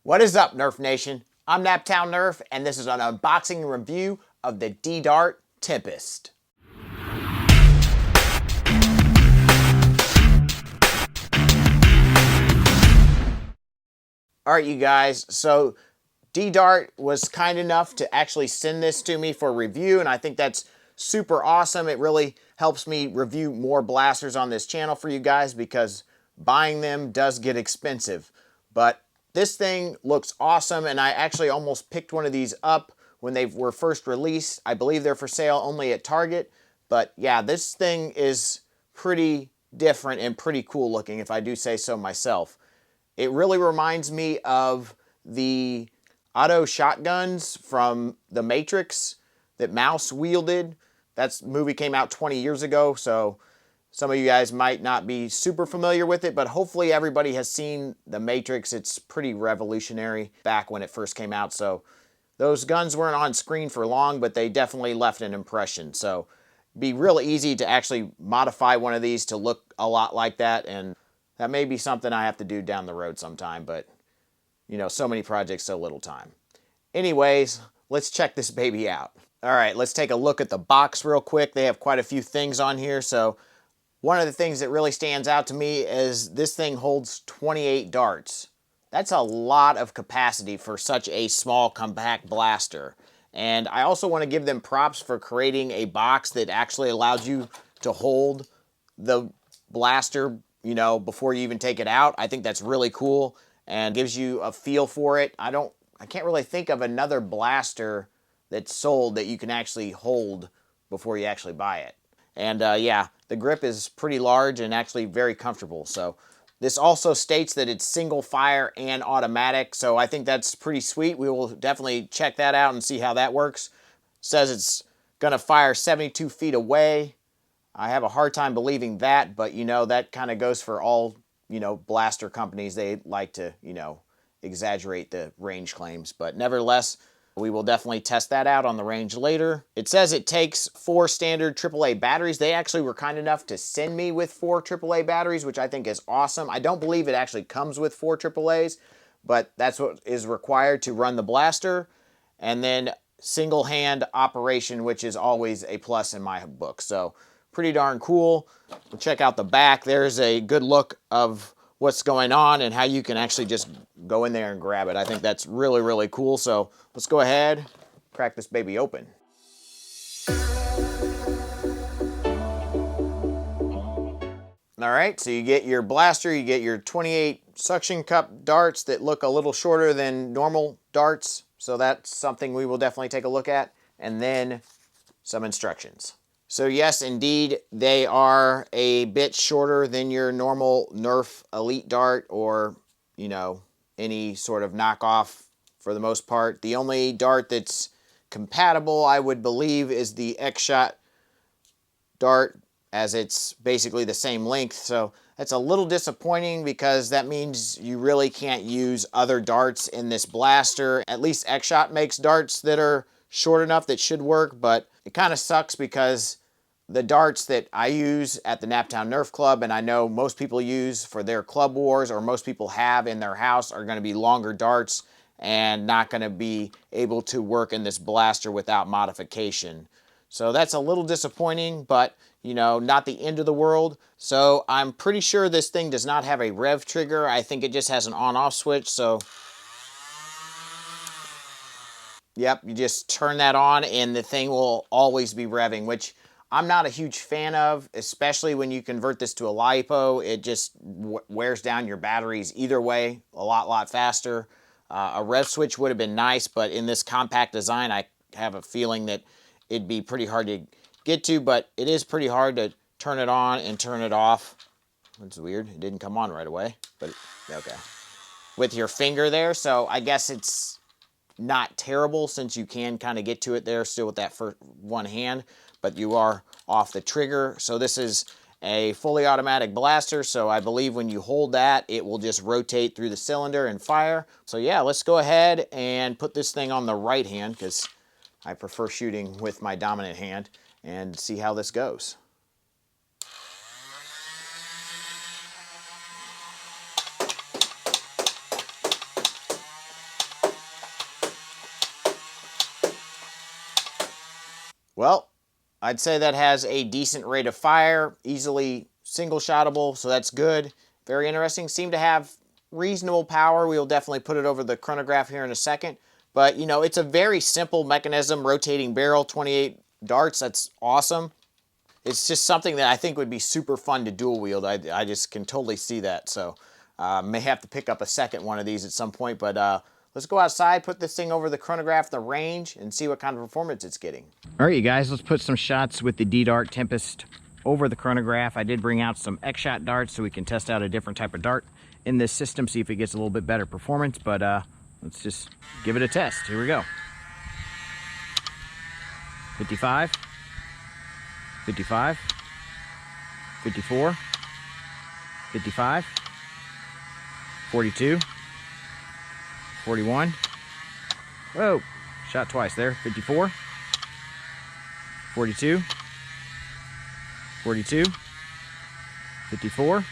What is up, Nerf Nation? I'm Naptown Nerf, and this is an unboxing and review of the D-Dart Tempest. Alright, you guys, so D-Dart was kind enough to actually send this to me for review, and I think that's super awesome. It really helps me review more blasters on this channel for you guys because buying them does get expensive. But this thing looks awesome, and I actually almost picked one of these up when they were first released. I believe they're for sale only at Target. But yeah, this thing is pretty different and pretty cool looking, if I do say so myself. It really reminds me of the auto shotguns from The Matrix that Mouse wielded. That movie came out 20 years ago, so some of you guys might not be super familiar with it, but hopefully everybody has seen The Matrix. It's pretty revolutionary back when it first came out. So those guns weren't on screen for long, but they definitely left an impression. So it'd be real easy to actually modify one of these to look a lot like that, and that may be something I have to do down the road sometime, but you know, so many projects, so little time. Anyways, let's check this baby out. All right, let's take a look at the box real quick. They have quite a few things on here, so one of the things that really stands out to me is this thing holds 28 darts. That's a lot of capacity for such a small, compact blaster. And I also want to give them props for creating a box that actually allows you to hold the blaster, you know, before you even take it out. I think that's really cool and gives you a feel for it. I can't really think of another blaster that's sold that you can actually hold before you actually buy it. And yeah, the grip is pretty large and actually very comfortable. So this also states that it's single fire and automatic. So I think that's pretty sweet. We will definitely check that out and see how that works. It says it's going to fire 72 feet away. I have a hard time believing that, but you know, that kind of goes for all, you know, blaster companies. They like to, you know, exaggerate the range claims, but nevertheless, we will definitely test that out on the range later. It says it takes 4 standard AAA batteries. They actually were kind enough to send me with 4 AAA batteries, which I think is awesome. I don't believe it actually comes with 4 AAAs, but that's what is required to run the blaster. And then single hand operation, which is always a plus in my book. So pretty darn cool. We'll check out the back. There's a good look of what's going on and how you can actually just go in there and grab it. I think that's really, really cool. So let's go ahead, crack this baby open. All right, so you get your blaster, you get your 28 suction cup darts that look a little shorter than normal darts. So that's something we will definitely take a look at. And then some instructions. So yes, indeed, they are a bit shorter than your normal Nerf Elite Dart or, you know, any sort of knockoff for the most part. The only dart that's compatible, I would believe, is the X-Shot dart, as it's basically the same length. So that's a little disappointing because that means you really can't use other darts in this blaster. At least X-Shot makes darts that are short enough that should work, but it kind of sucks because the darts that I use at the Naptown Nerf Club, and I know most people use for their club wars or most people have in their house, are going to be longer darts and not going to be able to work in this blaster without modification. So that's a little disappointing, but you know, not the end of the world. So I'm pretty sure this thing does not have a rev trigger. I think it just has an on-off switch. So yep, you just turn that on and the thing will always be revving, which I'm not a huge fan of, especially when you convert this to a LiPo. It just wears down your batteries either way a lot faster. A rev switch would have been nice, but in this compact design, I have a feeling that it'd be pretty hard to get to, but it is pretty hard to turn it on and turn it off. That's weird. It didn't come on right away, but okay. With your finger there, so I guess it's not terrible since you can kind of get to it there still with that first one hand, but you are off the trigger. So this is a fully automatic blaster, so I believe when you hold that, it will just rotate through the cylinder and fire. So yeah, let's go ahead and put this thing on the right hand because I prefer shooting with my dominant hand and see how this goes. Well, I'd say that has a decent rate of fire, easily single shotable, so that's good. Very interesting. Seem to have reasonable power. We'll definitely put it over the chronograph here in a second. But, you know, it's a very simple mechanism, rotating barrel, 28 darts. That's awesome. It's just something that I think would be super fun to dual wield. I just can totally see that. So may have to pick up a second one of these at some point. But let's go outside, put this thing over the chronograph, the range, and see what kind of performance it's getting. All right, you guys, let's put some shots with the D-Dart Tempest over the chronograph. I did bring out some X-Shot darts so we can test out a different type of dart in this system, see if it gets a little bit better performance. But let's just give it a test. Here we go. 55. 55, 54, 55, 42, 41, whoa, shot twice there, 54, 42, 42, 54,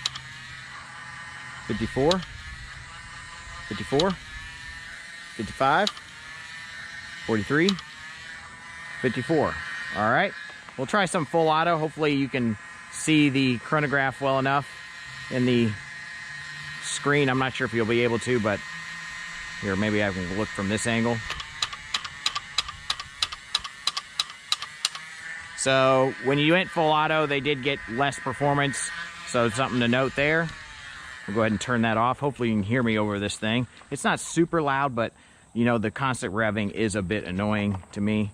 54, 54, 55, 43, 54. All right. We'll try some full auto. Hopefully you can see the chronograph well enough in the screen. I'm not sure if you'll be able to, but here, maybe I can look from this angle. So when you went full auto, they did get less performance. So something to note there. We'll go ahead and turn that off. Hopefully you can hear me over this thing. It's not super loud, but you know, the constant revving is a bit annoying to me.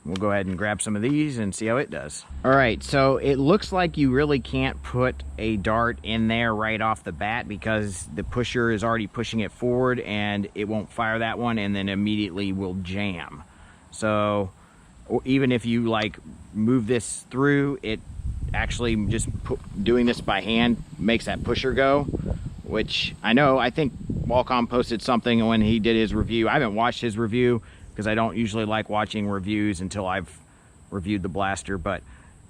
We'll go ahead and grab some of these and see how it does. All right, so it looks like you really can't put a dart in there right off the bat because the pusher is already pushing it forward and it won't fire that one and then immediately will jam. So even if you like move this through, it actually just doing this by hand makes that pusher go, which I think Qualcomm posted something when he did his review. I haven't watched his review because I don't usually like watching reviews until I've reviewed the blaster, but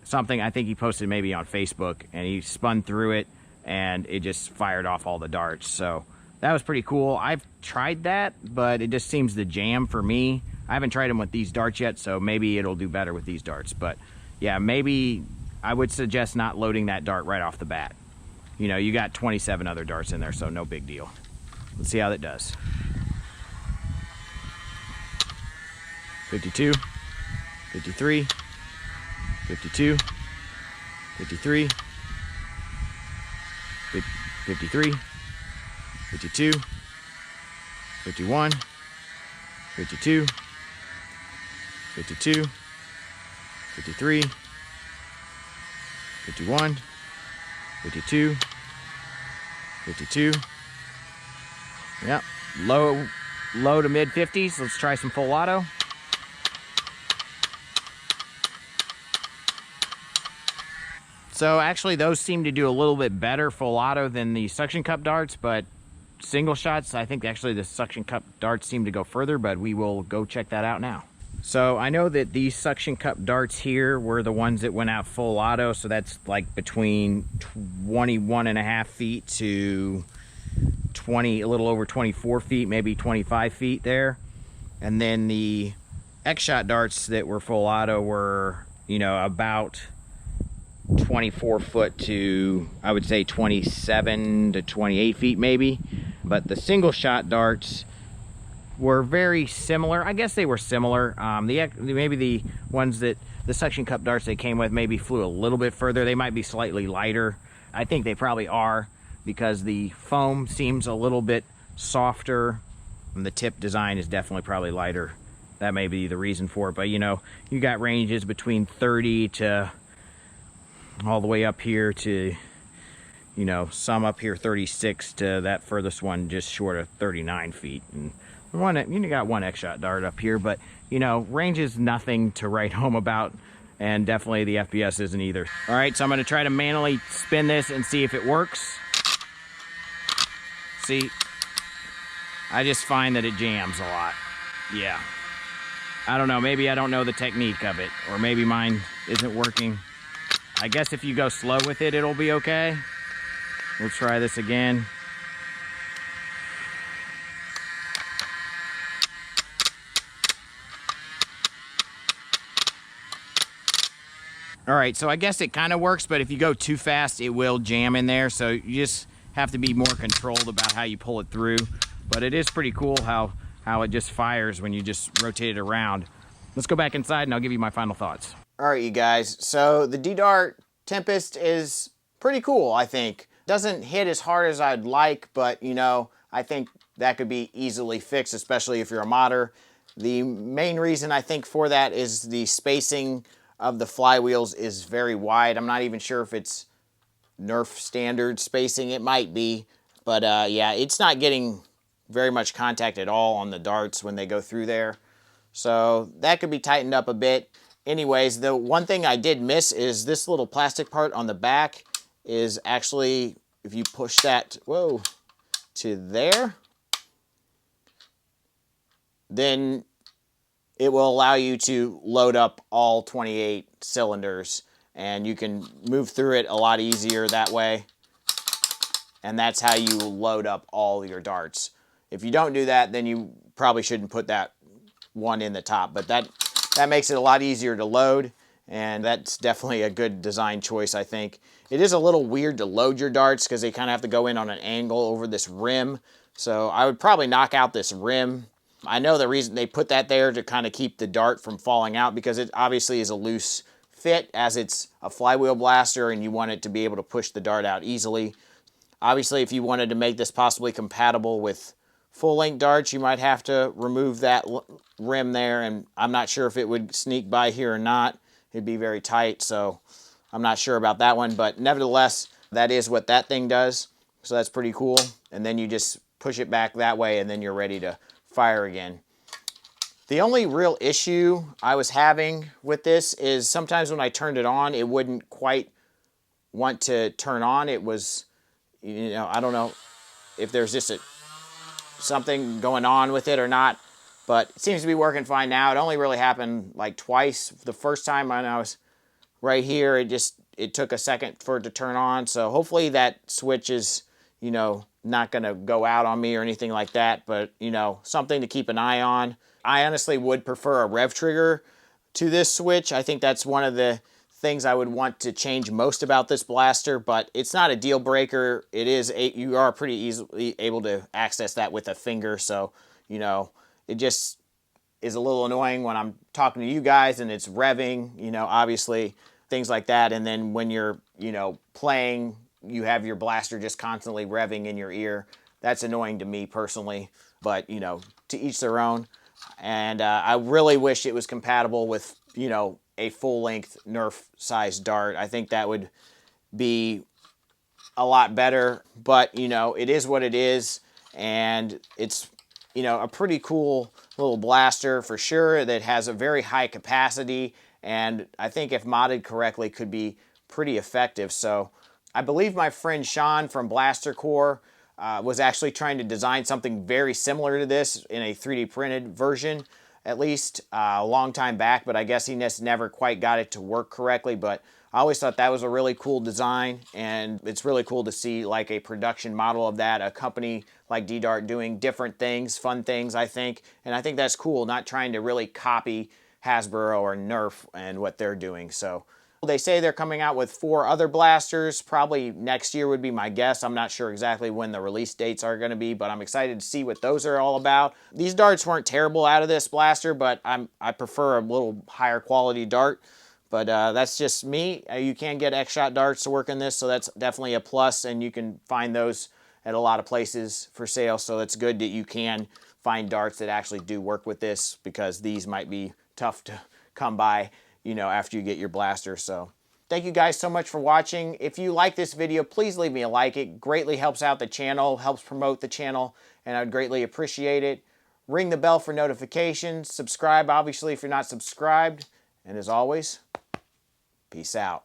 something I think he posted maybe on Facebook, and he spun through it and it just fired off all the darts. So that was pretty cool. I've tried that, but it just seems to jam for me. I haven't tried them with these darts yet, so maybe it'll do better with these darts. But yeah, maybe I would suggest not loading that dart right off the bat. You know, you got 27 other darts in there, so no big deal. Let's see how that does. 52, 53, 52, 53, 53, 52, 51, 52, 52, 53, 51, 52, 52. Yep, low to mid 50s. Let's try some full auto. So actually those seem to do a little bit better full auto than the suction cup darts, but single shots, I think actually the suction cup darts seem to go further, but we will go check that out now. So I know that these suction cup darts here were the ones that went out full auto, so that's like between 21.5 feet to a little over 24 feet, maybe 25 feet there. And then the X-Shot darts that were full auto were, you know, about 24 foot to, I would say, 27 to 28 feet maybe. But the single shot darts were very similar. I guess they were similar. Maybe the ones that the suction cup darts they came with maybe flew a little bit further. They might be slightly lighter. I think they probably are, because the foam seems a little bit softer and the tip design is definitely probably lighter. That may be the reason for it. But you know, you got ranges between 30 to all the way up here to, you know, some up here 36 to that furthest one just short of 39 feet. And you got one X-Shot dart up here, but you know, range is nothing to write home about, and definitely the FPS isn't either. All right, so I'm going to try to manually spin this and see if it works. See, I just find that it jams a lot. Yeah, I don't know, maybe I don't know the technique of it, or maybe mine isn't working. I guess if you go slow with it, it'll be okay. We'll try this again. All right, so I guess it kind of works, but if you go too fast, it will jam in there. So you just have to be more controlled about how you pull it through. But it is pretty cool how it just fires when you just rotate it around. Let's go back inside and I'll give you my final thoughts. All right, you guys. So the D-Dart Tempest is pretty cool, I think. Doesn't hit as hard as I'd like, but, you know, I think that could be easily fixed, especially if you're a modder. The main reason I think for that is the spacing of the flywheels is very wide. I'm not even sure if it's Nerf standard spacing. It might be, but yeah, it's not getting very much contact at all on the darts when they go through there. So that could be tightened up a bit. Anyways, the one thing I did miss is this little plastic part on the back is actually, if you push that, whoa, to there, then it will allow you to load up all 28 cylinders, and you can move through it a lot easier that way. And that's how you load up all your darts. If you don't do that, then you probably shouldn't put that one in the top, but that makes it a lot easier to load, and that's definitely a good design choice, I think. It is a little weird to load your darts because they kind of have to go in on an angle over this rim, so I would probably knock out this rim. I know the reason they put that there to kind of keep the dart from falling out, because it obviously is a loose fit as it's a flywheel blaster and you want it to be able to push the dart out easily. Obviously, if you wanted to make this possibly compatible with full-length darts, you might have to remove that rim there, and I'm not sure if it would sneak by here or not. It'd be very tight, so I'm not sure about that one, but nevertheless, that is what that thing does, so that's pretty cool. And then you just push it back that way, and then you're ready to fire again. The only real issue I was having with this is sometimes when I turned it on, it wouldn't quite want to turn on. It was, you know, I don't know if there's just something going on with it or not, but it seems to be working fine now. It only really happened like twice. The first time when I was right here, it took a second for it to turn on. So hopefully that switch is, you know, not going to go out on me or anything like that, but, you know, something to keep an eye on. I honestly would prefer a rev trigger to this switch. I think that's one of the things I would want to change most about this blaster, but it's not a deal breaker. It is you are pretty easily able to access that with a finger, so, you know, it just is a little annoying when I'm talking to you guys and it's revving, you know, obviously, things like that. And then when you're, you know, playing, you have your blaster just constantly revving in your ear. That's annoying to me personally, but, you know, to each their own. And I really wish it was compatible with, you know, a full-length Nerf-sized dart. I think that would be a lot better, but, you know, it is what it is, and it's, you know, a pretty cool little blaster for sure that has a very high capacity, and I think if modded correctly could be pretty effective. So I believe my friend Sean from Blaster Core was actually trying to design something very similar to this in a 3D printed version, at least a long time back, but I guess he just never quite got it to work correctly. But I always thought that was a really cool design, and it's really cool to see like a production model of that, a company like D-Dart doing different things, fun things, I think. And I think that's cool, not trying to really copy Hasbro or Nerf and what they're doing. So they say they're coming out with 4 other blasters, probably next year would be my guess. I'm not sure exactly when the release dates are going to be, but I'm excited to see what those are all about. These darts weren't terrible out of this blaster, but I prefer a little higher quality dart. But that's just me. You can get X-Shot darts to work in this, so that's definitely a plus, and you can find those at a lot of places for sale, so it's good that you can find darts that actually do work with this, because these might be tough to come by, you know, after you get your blaster. So thank you guys so much for watching. If you like this video, please leave me a like. It greatly helps out the channel, helps promote the channel, and I'd greatly appreciate it. Ring the bell for notifications. Subscribe, obviously, if you're not subscribed. And as always, peace out.